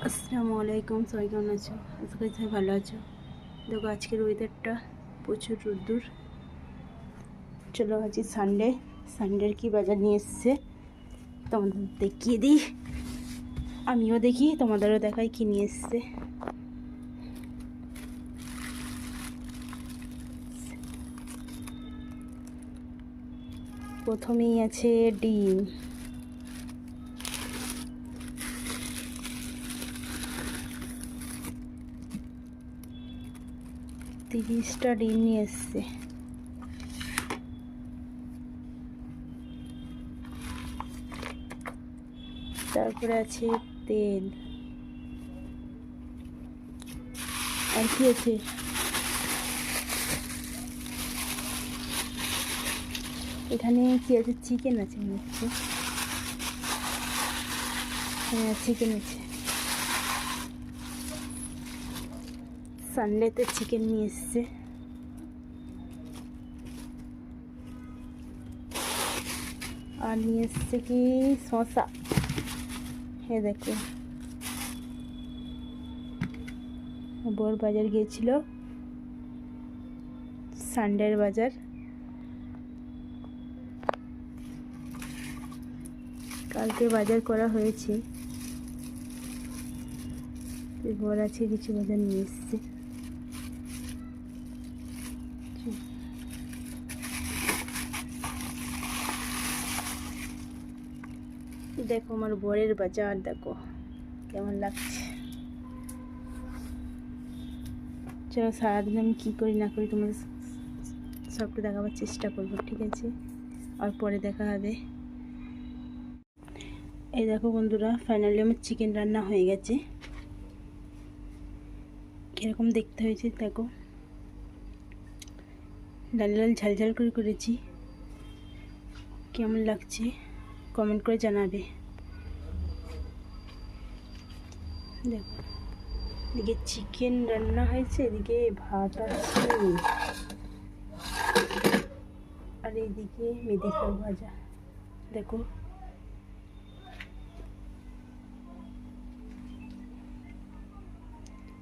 আসসালামু আলাইকুম, সবাই কেমন আছো? আশা করি সবাই ভালো আছো। দেখো আজকের ওয়েদারটা প্রচুর রোদ্দুর। চলো আজ সানডের কি বাজার নিয়ে এসছে তোমাদের দেখিয়ে দিই, আমিও দেখি তোমাদেরও দেখাই কি নিয়ে এসছে। প্রথমেই আছে ডিম। তিরিশটা ডিম নিয়ে এসছে। তারপরে আছে তেল। আর কি আছে, এখানে কি আছে, চিকেন আছে মনে হচ্ছে। হ্যাঁ, চিকেন আছে। সানডেতে চিকেন নিয়ে এসছে। আর নিয়ে এসছে কি শসা। হ্যাঁ দেখো, বড় বাজার গিয়েছিল, সানডের বাজার। কালকে বাজার করা হয়েছে, বড় আছে কিছু বাজার নিয়ে এসছে। দেখো আমার বরের বাজার, দেখো কেমন লাগছে। চলো সারাদিন আমি কী করি না করি তোমাদের সবটা দেখাবার চেষ্টা করবো, ঠিক আছে? আর পরে দেখা হবে। এই দেখো বন্ধুরা, ফাইনালি আমার চিকেন রান্না হয়ে গেছে। কীরকম দেখতে হয়েছে দেখো, লাল লাল ঝাল করে করেছি। কেমন লাগছে কমেন্ট করে জানাবে। দেখো এদিকে চিকেন রান্না হয়েছে, এদিকে ভাত আছে, আর এইদিকে মেথি শাক ভাজা। দেখো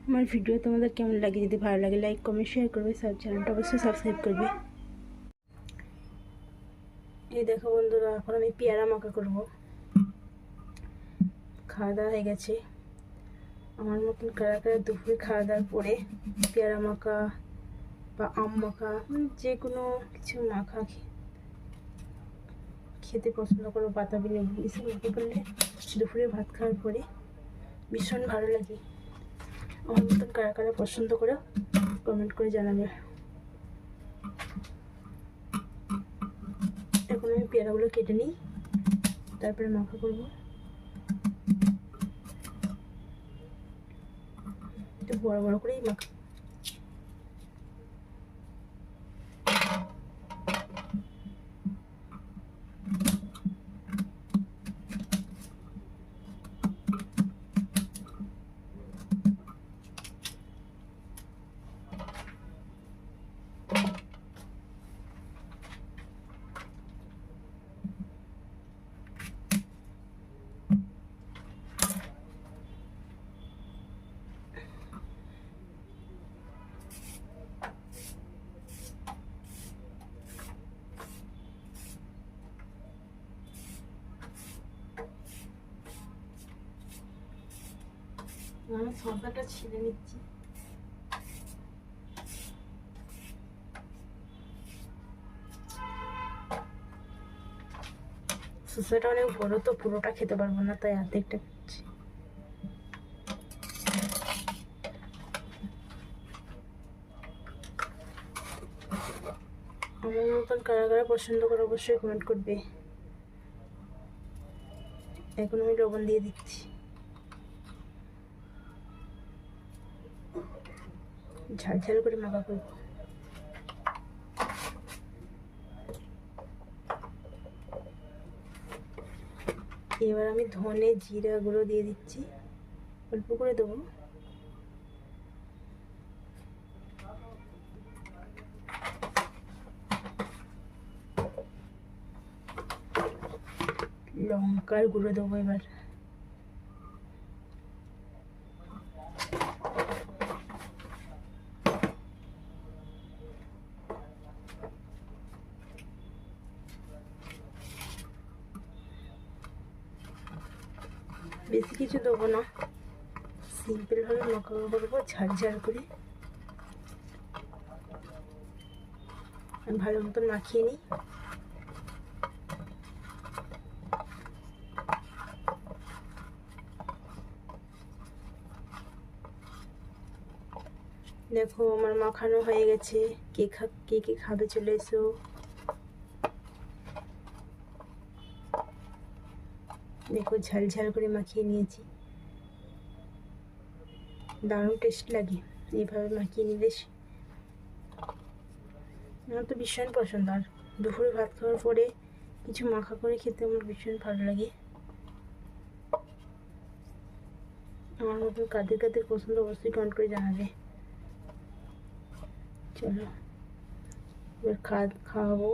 আমার ভিডিও তোমাদের কেমন লাগে, যদি ভালো লাগে লাইক কমেন্ট শেয়ার করবে, চ্যানেলটা অবশ্যই সাবস্ক্রাইব করবে। এই দেখো বন্ধুরা, এখন আমি পেয়ারা মাখা করব। খাওয়া দাওয়া হয়ে গেছে। আমার মতন কারা কারা দুপুরে খাওয়া দাওয়ার পরে পেয়ারা মাখা বা আম মাখা, যে কোনো কিছু মাখা খেতে পছন্দ করো, বাতাবি লেবু এসব মাখা করলে দুপুরে ভাত খাওয়ার পরে ভীষণ ভালো লাগে। আমার মতন কারা কারা পছন্দ করো কমেন্ট করে জানাবে। এখন আমি পেয়ারাগুলো কেটে নিই, তারপরে মাখা করবো। একটু বড় বড় করেই মাখা। আমি শসাটা ছিলে নিচ্ছি। শসাটা অনেক বড় তো পুরোটা খেতে পারবো না, তাই অর্ধেকটা খাচ্ছি। আমার মতন কারা কারা পছন্দ করে অবশ্যই কমেন্ট করবে। এখন আমি লবণ দিয়ে দিচ্ছি। ঝাল করে মাখা করব। এবার আমি ধনে জিরা গুঁড়ো দিয়ে দিচ্ছি, অল্প করে দেবো। লঙ্কার গুঁড়ো দেবো এবার। বেশি কিছু দেবো না, সিম্পলভাবে মাখানো করবো ঝাল ঝাল করে। আমি ভালো মতন মাখিয়ে নিই। দেখো আমার মাখানো হয়ে গেছে। কে কে খাবে চলে এসো। দেখো ঝাল ঝাল করে মাখিয়ে নিয়েছি, দারুণ টেস্ট লাগে এইভাবে মাখিয়ে নিলে। আমার তো ভীষণ পছন্দ, আর দুপুরে ভাত খাওয়ার পরে কিছু মাখা করে খেতে আমার ভীষণ ভালো লাগে। আমার মতন কাদের কাদের পছন্দ অবশ্যই কমেন্ট করে জানাবে। চলো এবার খাওয়াবো।